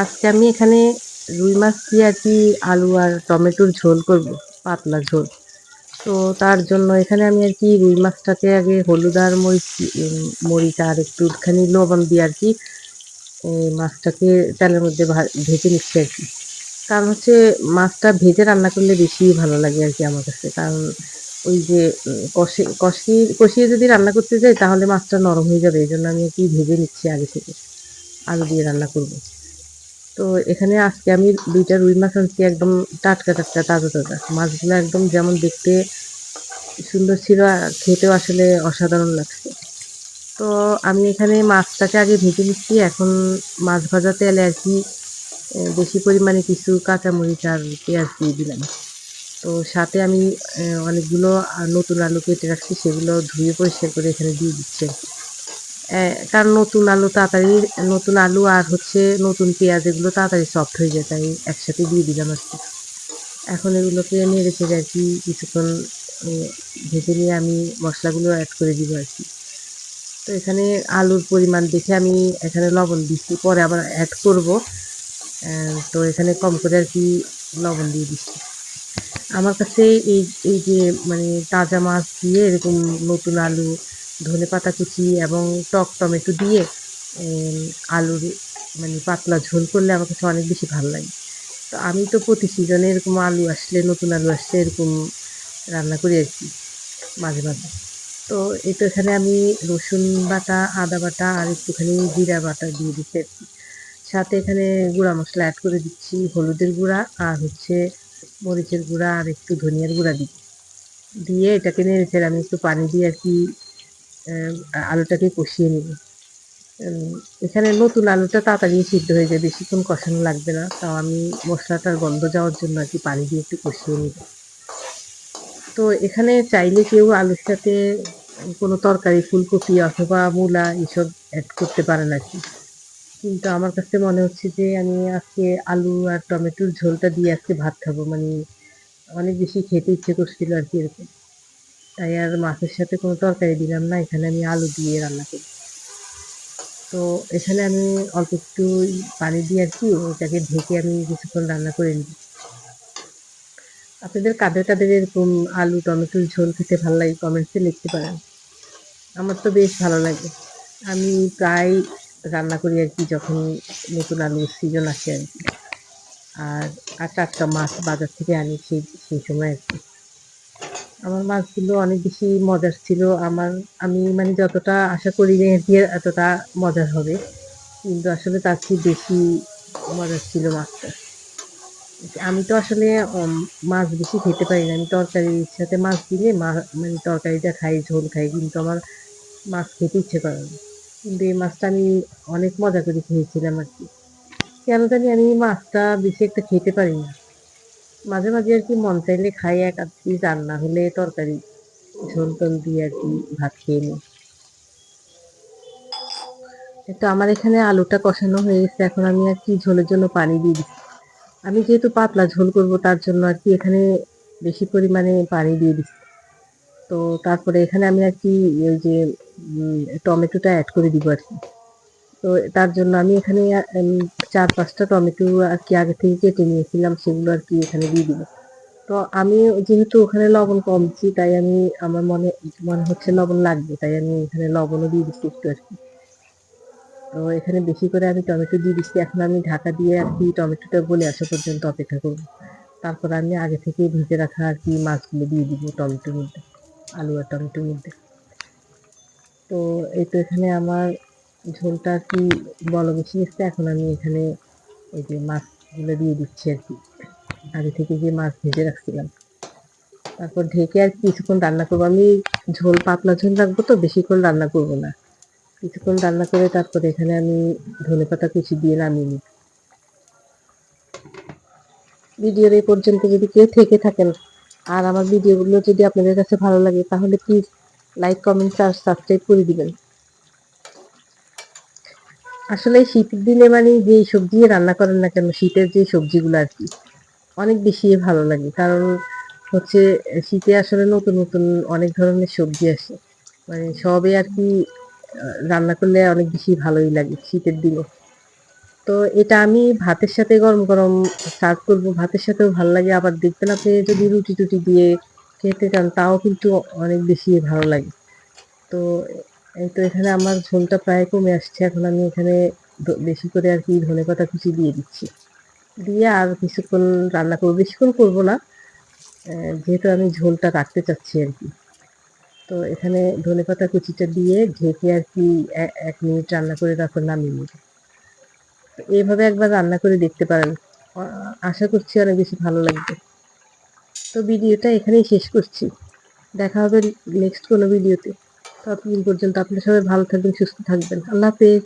আজকে আমি এখানে রুই মাছ দিয়ে আর কি আলু আর টমেটোর ঝোল করব, পাতলা ঝোল। তো তার জন্য এখানে আমি আর কি রুই মাছটাকে আগে হলুদ আর মরিচ আর একটুখানি লবণ দিয়ে আর কি মাছটাকে তেলের মধ্যে ভেজে নিচ্ছি আর কি। কারণ হচ্ছে মাছটা ভেজে রান্না করলে বেশি ভালো লাগে আর কি আমার কাছে। কারণ ওই যে কষিয়ে যদি রান্না করতে যাই তাহলে মাছটা নরম হয়ে যাবে। এজন্য আমি আর কি ভেজে নিচ্ছি আগে থেকে। আলু দিয়ে রান্না করব। তো এখানে আজকে আমি ২ টা রুই মাছ আনছি একদম টাটকা, টাটকা, তাজা, তাজা। মাছগুলো একদম যেমন দেখতে সুন্দর ছিল আর খেতেও আসলে অসাধারণ লাগছে। তো আমি এখানে মাছটাকে আগে ভেজে নিচ্ছি। এখন মাছ ভাজা তেলে আর কি বেশি পরিমাণে কিছু কাঁচামরিচ আর পেঁয়াজ দিয়ে দিলাম। তো সাথে আমি অনেকগুলো নতুন আলু কেটে রাখছি সেগুলো ধুয়ে পরিষ্কার করে এখানে দিয়ে দিচ্ছি আরকি। কারণ নতুন আলু আর হচ্ছে নতুন পেঁয়াজ এগুলো তাড়াতাড়ি সফট হয়ে যায় তাই একসাথে দিয়ে দিলাম আরকি। এখন এগুলোকে নেড়ে চেড়ে আরকি কিছুক্ষণ ভেজে নিয়ে আমি মশলাগুলো এড করে দিব আরকি। তো এখানে আলুর পরিমাণ দেখে আমি এখানে লবণ দিচ্ছি, পরে আবার এড করব। তো এখানে কম করে আর কি লবণ দিয়ে দিচ্ছি। আমার কাছে এই এই যে মানে তাজা মাছ দিয়ে এরকম নতুন আলু, ধনেপাতা কুচি এবং টক টমেটো দিয়ে এম আলুর মানে পাতলা ঝোল করলে আমার কাছে অনেক বেশি ভালো লাগে। তো আমি তো প্রতি সিজনে এরকম আলু আসলে নতুন আলু আসলে এরকম রান্না করি আরকি মাঝে, মাঝে। তো এই তো এখানে আমি রসুন বাটা, আদা বাটা আর একটুখানি জিরা বাটা দিয়ে দিচ্ছি আরকি। সাথে এখানে গুঁড়া মসলা এড করে দিচ্ছি, হলুদের গুঁড়া আর হচ্ছে মরিচের গুঁড়া আর একটু ধনিয়ার গুঁড়া দিয়ে এটাকে নেড়েচেড়ে আমি একটু পানি দিয়ে আর কি আলুটাকে কষিয়ে নিব। উম এখানে নতুন আলুটা তাড়াতাড়ি সিদ্ধ হয়ে যায়, বেশিক্ষণ কষানো লাগবে না। তাও আমি মসলাটার গন্ধ যাওয়ার জন্য আর কি পানি দিয়ে একটু কষিয়ে নিব। তো এখানে চাইলে কেউ আলুর সাথে কোনো তরকারি, ফুলকপি অথবা মূলা এসব এড করতে পারেন আর কি। কিন্তু আমার কাছে মনে হচ্ছে যে আমি আজকে আলু আর টমেটোর ঝোলটা দিয়ে আজকে ভাত খাবো। মানে অনেক বেশি খেতে ইচ্ছে করছিল আর কি এরকম। তাই আর মাছের সাথে কোনো তরকারি দিলাম না। এখানে আমি আলু দিয়ে রান্না করি। তো এখানে আমি অল্প একটু পানি দিয়ে আর কি ওটাকে ঢেকে আমি কিছুক্ষণ রান্না করে নিই। আপনাদের কাদের, কাদের এরকম আলু টমেটোর ঝোল খেতে ভাল লাগে কমেন্টসে লিখতে পারেন। আমার তো বেশ ভালো লাগে। আমি প্রায় রান্না করি আর কি যখন নতুন আলুর সিজন আসে আর কি। আর টাটকা মাছ বাজার থেকে আনি সেই সময় আর কি। আমার মাছগুলো অনেক বেশি মজার ছিল। আমি মানে যতটা আশা করিনি আর কি এতটা মজার হবে। কিন্তু আসলে তার চেয়ে বেশি মজার ছিল মাছটা। আমি তো আসলে মাছ বেশি খেতে পারি না। আমি তরকারির সাথে মাছ দিলে মানে তরকারিটা খাই, ঝোল খাই। কিন্তু আমার মাছ খেতে ইচ্ছে করে না। কিন্তু এই মাছটা আমি অনেক মজা করে খেয়েছিলাম আর কি। কেন জানি আমি মাছটা বেশি একটা খেতে পারি না। মাঝে, মাঝে আর কি মন চাইলে খাই ১ আধ পিস আর না হলে তরকারি ঝোল-টোল দিয়ে আর কি ভাত খেয়ে নিই। তো আমার এখানে আলুটা কষানো হয়ে গেছে। এখন আমি আর কি ঝোলের জন্য পানি দিয়ে দিচ্ছি। আমি যেহেতু পাতলা ঝোল করব তার জন্য আর কি এখানে বেশি পরিমাণে পানি দিয়ে দিচ্ছি। তো তারপরে এখানে আমি আর কি ওই যে টমেটোটা এড করে দিব আর কি। তো তার জন্য আমি এখানে ৪-৫ টা টমেটো আর কি আগে থেকে কেটে নিয়েছিলাম সেগুলো আর কি এখানে দিয়ে দিব। তো আমি যেহেতু ওখানে লবণ কম দিছি তাই আমার মনে মনে হচ্ছে লবণ লাগবে। তাই আমি এখানে লবণও দিয়ে দিচ্ছি একটু আর কি। তো এখানে বেশি করে আমি টমেটো দিয়ে দিচ্ছি। এখন আমি ঢাকা দিয়ে আর কি টমেটোটা গলে আসা পর্যন্ত অপেক্ষা করব। তারপর আমি আগে থেকে ভেজে রাখা আর কি মাছগুলো দিয়ে দিব টমেটোর মধ্যে, আলু আর টমেটোর মধ্যে। তো এই তো এখানে আমার ঝোলটা আর কি বলক এসে গেছে। এখন আমি এখানে এই যে মাছগুলো দিয়ে দিচ্ছি আর কি। আগে থেকে যে মাছ ভেজে রাখছিলাম। তারপর ঢেকে আর কিছুক্ষণ রান্না করব। আমি পাতলা ঝোল রাখবো তো বেশিক্ষণ রান্না করব না। কিছুক্ষণ রান্না করে তারপরে এখানে আমি ধনেপাতা কুচি দিয়ে নামিয়ে নিই। ভিডিওর এই পর্যন্ত যদি কেউ থেকে থাকেন আর আমার ভিডিওগুলো যদি আপনাদের কাছে ভালো লাগে তাহলে প্লিজ লাইক, কমেন্টস আর সাবস্ক্রাইব করে দিবেন। আসলে শীতের দিনে মানে যেই সবজি রান্না করেন না কেন শীতের যে সবজিগুলো আর কি অনেক বেশি ভালো লাগে। কারণ হচ্ছে শীতে আসলে নতুন, নতুন অনেক ধরনের সবজি আসে। মানে সবই আর কি রান্না করলে অনেক বেশি ভালোই লাগে শীতের দিনে। তো এটা আমি ভাতের সাথে গরম গরম সার্ভ করবো, ভাতের সাথেও ভালো লাগে। আবার দেখবেন আপনি যদি রুটি টুটি দিয়ে খেতে চান তাও কিন্তু অনেক বেশি ভালো লাগে। তো এই তো এখানে আমার ঝোলটা প্রায় কমে আসছে। এখন আমি এখানে বেশি করে আর কি ধনেপাতা কুচি দিয়ে দিচ্ছি, দিয়ে আর কিছুক্ষণ রান্না করবো, বেশিক্ষণ করবো না, যেহেতু আমি ঝোলটা রাখতে চাচ্ছি আর কি। তো এখানে ধনেপাতা কুচিটা দিয়ে ঢেকে আর কি 1 মিনিট রান্না করে তারপর নামিয়ে নেব। এইভাবে একবার রান্না করে দেখতে পারেন, আশা করছি অনেক বেশি ভালো লাগবে। তো ভিডিওটা এখানেই শেষ করছি, দেখা হবে নেক্সট কোনো ভিডিওতে। ততদিন পর্যন্ত আপনারা সবাই ভালো থাকবেন, সুস্থ থাকবেন। আল্লাহ হাফেজ।